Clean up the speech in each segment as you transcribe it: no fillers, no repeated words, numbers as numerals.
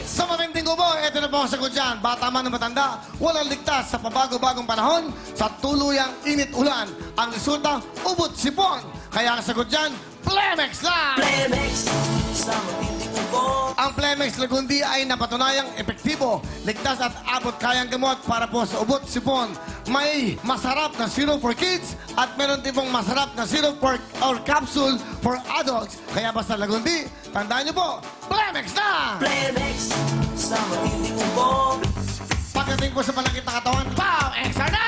Sa matinding ubo, ito na po ang sagot dyan. Bata man o matanda, walang ligtas sa pabago-bagong panahon. Sa tuluyang init ulan, ang resulta, ubot sipon. Kaya ang sagot dyan, Plemex lang! Ang Plemex Lagundi ay napatunayang epektibo, ligtas at abot kayang gamot para po sa ubot sipon. May masarap na syrup for kids at meron din pong masarap na syrup or capsule for adults. Kaya basta Lagundi, tandaan niyo po, Plemex na! Pagdating po sa panakit na katawan, Pow! Extra na!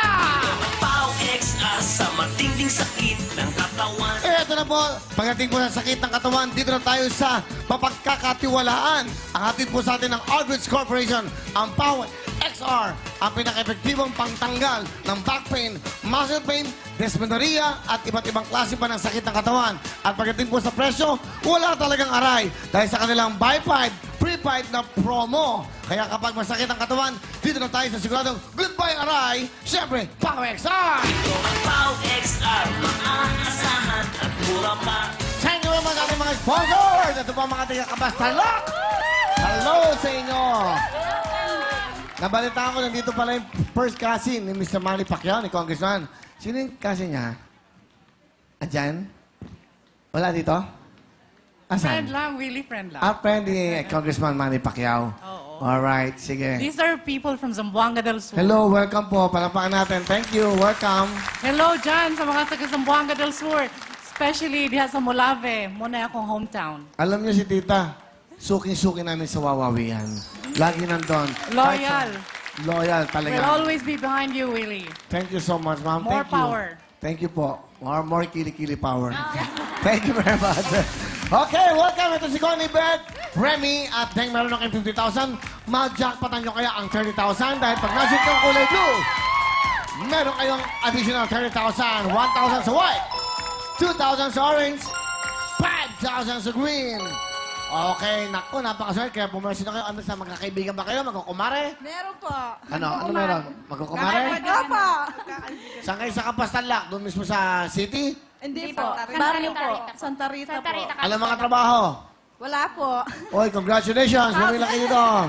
Pau XR sa matinding sakit ng katawan. Ito na po, pagdating po sa sakit ng katawan, dito na tayo sa mapagkakatiwalaan. Ang hatid po sa atin ng Aldrich Corporation, ang Pow XR, ang pinaka-epektibong pangtanggal ng back pain, muscle pain, dysmenorrhea at iba't ibang klase pa ng sakit ng katawan. At pagdating po sa presyo, wala talagang aray dahil sa kanilang buy 5, free 5 na promo. Kaya kapag masakit ang katawan, dito na tayo sa siguradong goodbye aray, siyempre, Pow XR! Ito ang Pau XR, maaasahan at mura pa. Thank you very much ating mga sponsors! Ito po ang mga taga-Kabastalok! Hello sa inyo! Nabalitaan ko, nandito pala yung first cousin ni Mr. Manny Pacquiao, ni Congressman. Sino yung cousin niya? Andyan? Wala dito? Asan? Friend lang, really friend lang. Friend ni Congressman Manny Pacquiao. Oo. Alright, sige. These are people from Zamboanga del Sur. Hello, welcome po. Palapakan natin. Thank you, welcome. Hello dyan sa mga taga Zamboanga del Sur. Especially diha sa Molave, muna akong hometown. Alam niyo si tita, suking-suki namin sa Wawawian. Lagi nandun. Loyal. Loyal talaga. We'll always be behind you, Willie. Thank you so much, ma'am. More Thank you. power. Thank you po. More kili-kili power. Thank you very much. Okay, welcome. Ito si Connie Beth, Remy, at dahil meron na kayong 50,000, mag-jackpotan nyo kaya ang 30,000 dahil pag nasip ng kulay blue, meron kayong additional 30,000, 1,000 sa white, 2,000 sa orange, 5,000 sa green. Okay, naku, napakaswerte. Kaya pumersi na kayo. Ano sa magkakaibigan ba kayo? Magkukumare? Meron po. Ano meron? Magkukumare? Opo. Saan kayo sa Kapastanlak? Doon mismo sa city? Hindi po. Santa Rita. Barrio po. Santa Rita Santa po. Rita. Alam mga trabaho? Wala po. Oy, congratulations! Bumila kayo dito.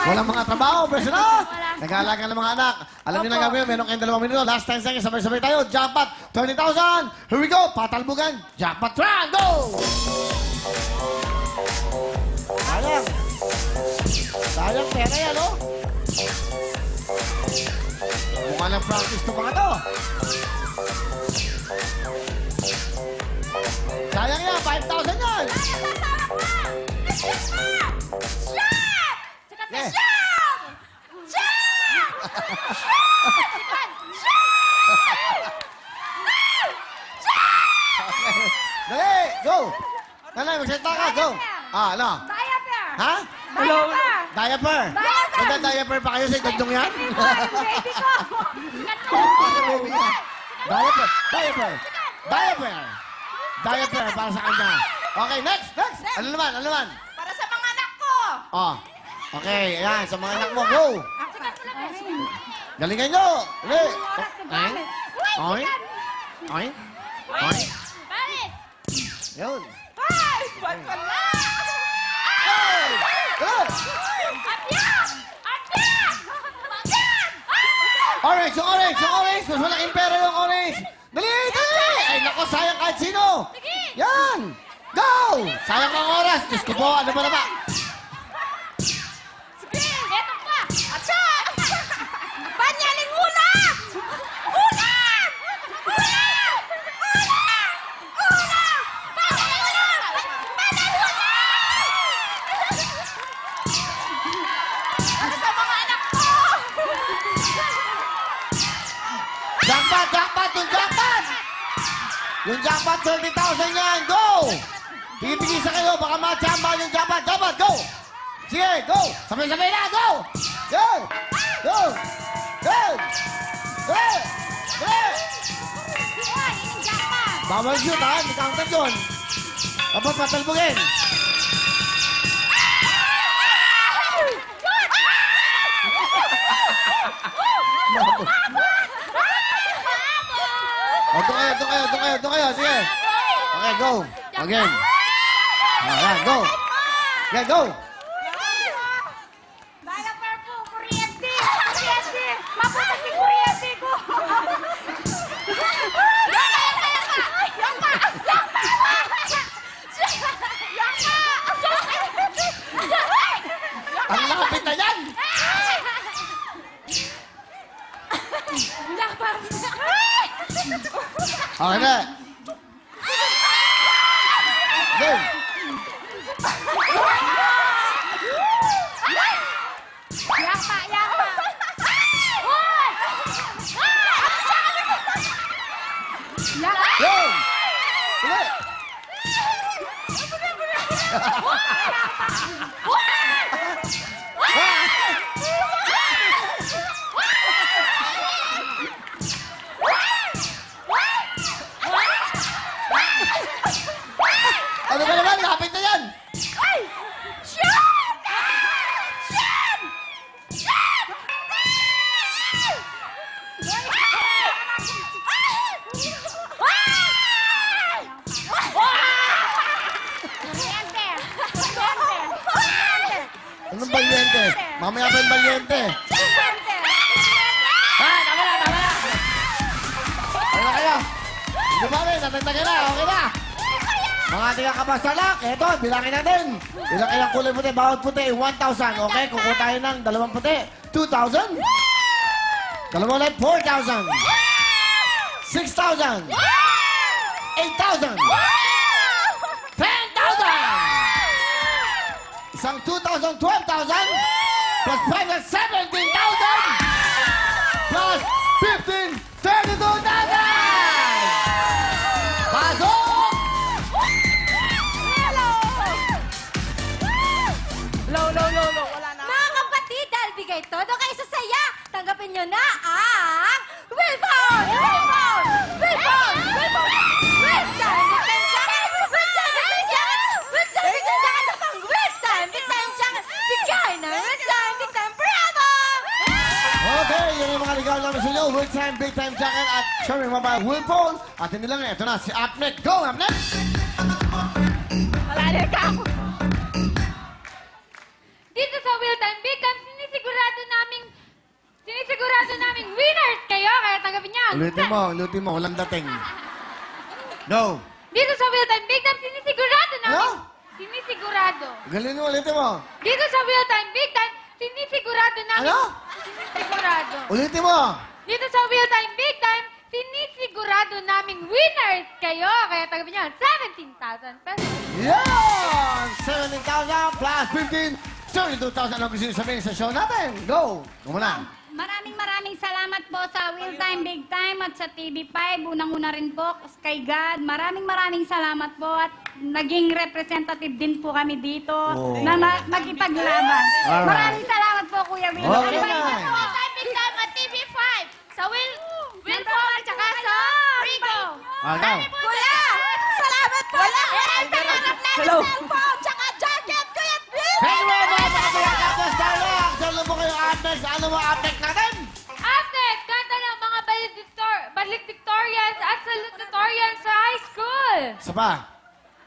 Walang mga trabaho, preso na! Nag-aalaga ng mga anak. Alam niyo na gagawin, meron kayong 2 minuto. Last 10 seconds, sabay-sabay tayo. Jackpot, 30,000! Here we go! Patalbugan! Jackpot round! Go! Sayang. Sayang pera yan, oh. Mukha ng practice to mga to. Sayang yan, 5,000 yan! Yeah. Dali, go! Nanay, magsalita ka, go! Ano? Diaper! Ha? Hello? Diaper? Diaper! Nagda-diaper pa kayo sa igandong yan? Baby ko! Baby ka. Diaper! Diaper! Diaper! Diaper para sa kanya. Okay, next! Next! Ano naman? Ano naman? Para sa mga anak ko. Oh. Okay, ayan. Sa mga anak mo, go! Galingan nyo! Uli! Oy! Oy! Oy! Oy! Bakit? Yun. Ay! Ba't wala? Hey! Good! Atyan! Atyan! Atyan! Orange! Yung orange! Yung orange! Mas malaking pera yung orange! Dali! Dali! Ay, naku, sayang kahit sino! Yan! Go! Sayang ang oras! Diyos ko po, ano ba na ba? Sige! Eto pa! Atyan! Banyaling ulam! Ulam! Ulam! Ulam! Ulam! Banyaling ulam! Banyaling ulam! Para sa mga anak ko! Jackpot! Jackpot! Yung jackpot! Yung jackpot, 30,000 yan! Go! Tigil-tigil sa kayo, baka machamba yung jackpot! Jackpot, go! Sige, go! Sabay-sabay na, go! Go! Go! Go! Go! Go! Yeah, yun yung jackpot! Bawal shoot, ha? May counter yun. Dapat patalbugin. O, doon kayo. Sige. Okay, go. Again. Ayan, go. Okay, go! Bala po, kuryente! Kuryente! Mabutas si kuryente ko! Ang lapit na yan! Okay na. Game. Yakpa! Yakpa! Yakpa! Game. Ulit. Ano ba naman? Lapit na yan! Kuryente! Kuryente! Kuryente! Anong balyente? Mamaya pa yung balyente. Kuryente! Ha? Tama na, tama na! Ano na kayo? Hindi ba rin? Natagtagan na, okay na! Mga tiga kapasalak, eto, bilangin natin. Ilang ilang kulay puti, bawat puti, 1,000. Okay, kukuha tayo ng dalawang puti, 2,000. Dalawang ulit, 4,000. 6,000. 8,000. 10,000. Isang 2,000, 12,000. Plus 5, that's 17,000. Plus 15, 32,000. Pasok! Low. Wala na. Mga kapatid, dahil bigay todo kayo sa saya, tanggapin nyo na ang Wilphone! Wilphone! Wilphone! Wilphone! Wilson! Big Time Jacket! Wilson! Big Time Jacket! Wilson! Big Time Jacket! Sa pang Wilson! Big Time Jacket! Bigay ng Wilson! Big Time Bravo! Okay, yun yung mga regalo namin sa inyo. Big Time, Big Time Jacket at Sherry Mobile Willphone. At hindi lang, ito na, si Apnek. Go, Apnek! Wala ka ako. Dito sa Will Time Big Time, sinisigurado naming winners kayo, kaya tanggapin niyo. Ulitin mo, walang dating. Go! Dito sa Will Time Big Time, sinisigurado namin. Ano? Sinisigurado. Galing mo, ulitin mo. Dito sa Will Time Big Time, sinisigurado namin. Ano? Sinisigurado. Ulitin mo. Dito sa Will Time Big Time, sinisigurado naming winners kayo, kaya tanggapin niyo 17,000 pesos. Yan! 17,000 plus 15, 32,000. Ano gusto nyo sabihin sa show natin? Go! Go muna. Maraming salamat po sa Will Time Big Time at sa TV5. Unang-una rin po kay God. Maraming salamat po at naging representative din po kami dito na magipaglaban. Alright. Maraming salamat po, Kuya Will. Okay Bye-bye na. po. Time Big Time at TV5 sa Wilphone at saka sa Rico. Okay. Kuya! Salamat po! Wala! Pangarap namin Hello. cellphone! Tsaka jacket! Kuya Bill! Hey, mga kapatid, Starlock! Saan mo kayo, Apnek? Ano mo, Apnek natin? After, kanta ng mga valedictorians at salutatorians sa high school. Isa pa.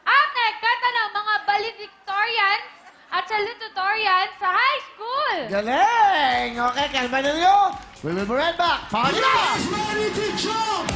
After, kanta ng mga valedictorians at salutatorians sa high school. Galing! Okay, kalma na nyo. We will be right back. Pakagina! Ready to jump!